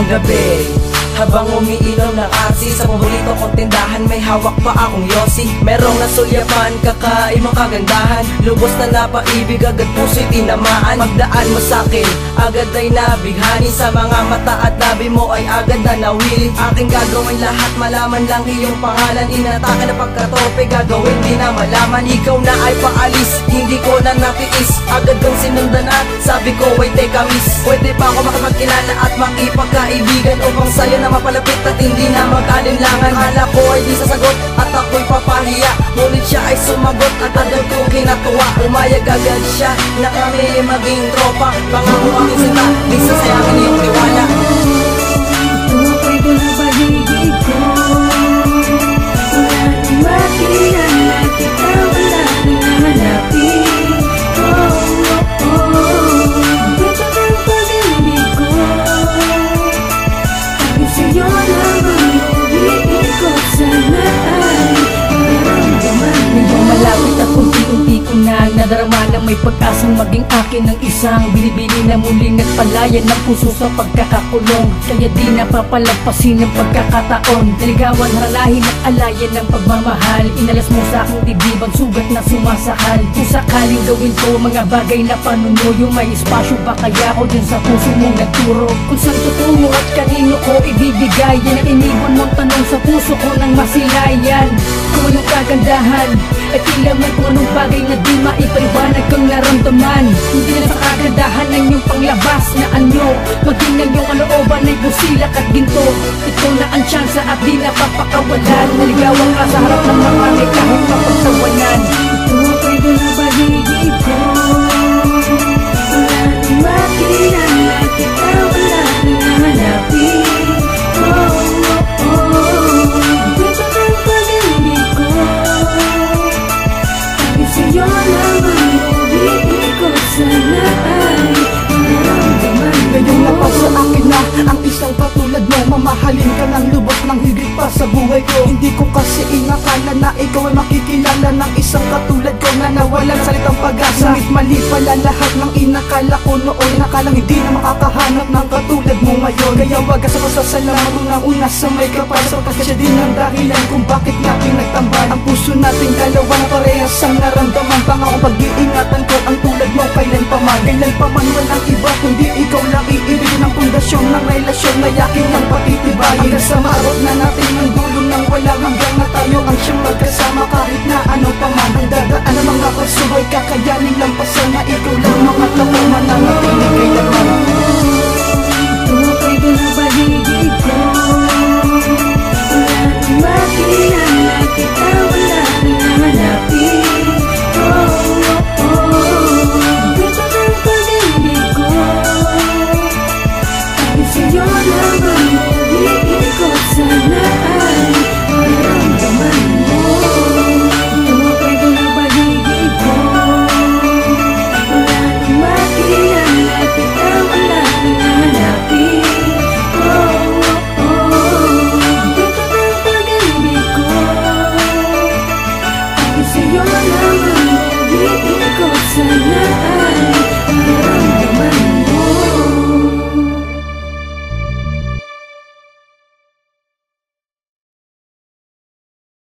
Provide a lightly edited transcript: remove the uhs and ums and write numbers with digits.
gabi, habang umiinom ng asi sa paborito kong tindahan, may hawak pa akong yosi. Merong nasulyapan, kakaibang kagandahan, lubos na napaibig, agad puso'y tinamaan. Magdaan mo sa'kin, agad ay nabighani, sa mga mata at labi mo ay agad na nawili. Aking gagawin lahat, malaman lang iyong pangalan. Inatake na pagkatope, gagawin di na malaman. Ikaw na ay paalis, hindi ko na natiis, agad kong sinundan at sabi ko ay teka miss, pwede pa ako makapagkilala at makipagkaibigan, upang sa'yo na mapalapit at hindi na mag-alinlangan. Akala ko ay di sasagot at ako'y papahiya, ngunit siya ay sumagot at agad kong kinatuwa. Umayag agad siya na kami maging tropa, pangako aking sinta, di sasayangin iyong tiwala. Tukoy ko na paligid ko, wala nang makilala kita, wala nang nahanapin. Dito ang pag-ibig ko, kahit sa'yo lang ang umiikot, sana ay maramdaman mo. Medyo malapit at unti-unti ko na nadarama na may pag-asang maging akin ng isang binibini na muling nagpalayan ng puso sa pagkakakulong. Kaya di napapalagpasin ng pagkakataon, naligawan, haranahin at alayan ng pagmamahal. Inalas mo sa aking dibdibang sugat na sumasakal. Kung sakaling gawin ko mga bagay na panunuyo, may espasyo ba kaya ako dun sa puso mong nagturo? Kung saan tutungo at kanino ko ibibigay, yan ang inibon mong tanong sa puso ko ng masilayan. Kung anong kagandahan at ilaman kung anong bagay na di maipaliwanag kang naramdaman. Hindi na sa kagandahan ng iyong panglabas na anyo, maging ang iyong kalooban ay busilak at ginto. Ito na ang tsansa at di napapakawalan, naligawan ka sa harap ng marami kahit mapagtawanan. Tukoy ko na paligid ko, wala nang makilala kita, wala nang nahanapin. Dito ang pag-ibig ko, kahit sa'yo lang ang umiikot, sana ay maramdaman mo. Ngayon napag sa akin na ang isang katulad mo, mamahalin ka ng lubos ng higit pa sa buhay ko. Hindi ko kasi inakala na ikaw ay makikilala ng isang katulad ko na nawalan salitang pag-asa. Ngunit mali pala lahat ng inakala ko noon, nakalang hindi na makakahanap ng katulad mo ngayon. Kaya wagas ako sa salamat unang-una sa may kapal, sapagkat siya din ang dahilan kung bakit nga pinagtamban. Ang puso nating dalawa na parehas ang naramdaman, pangako pag-iingatan ko ang tulad mo kailanpaman. Kailanpaman walang iba kundi ikaw lang, iibigin ang pundasyon ng relasyon na yakin ang patitibayin. Hanggang sa maabot na natin ang dulo ng walang hanggang na tayo ang siyang magkasama, kahit na ano pa man ang dadaan ng mga pagsuway, kakayanin lang pasan na ikaw lang mga tapo mananatili kailanman.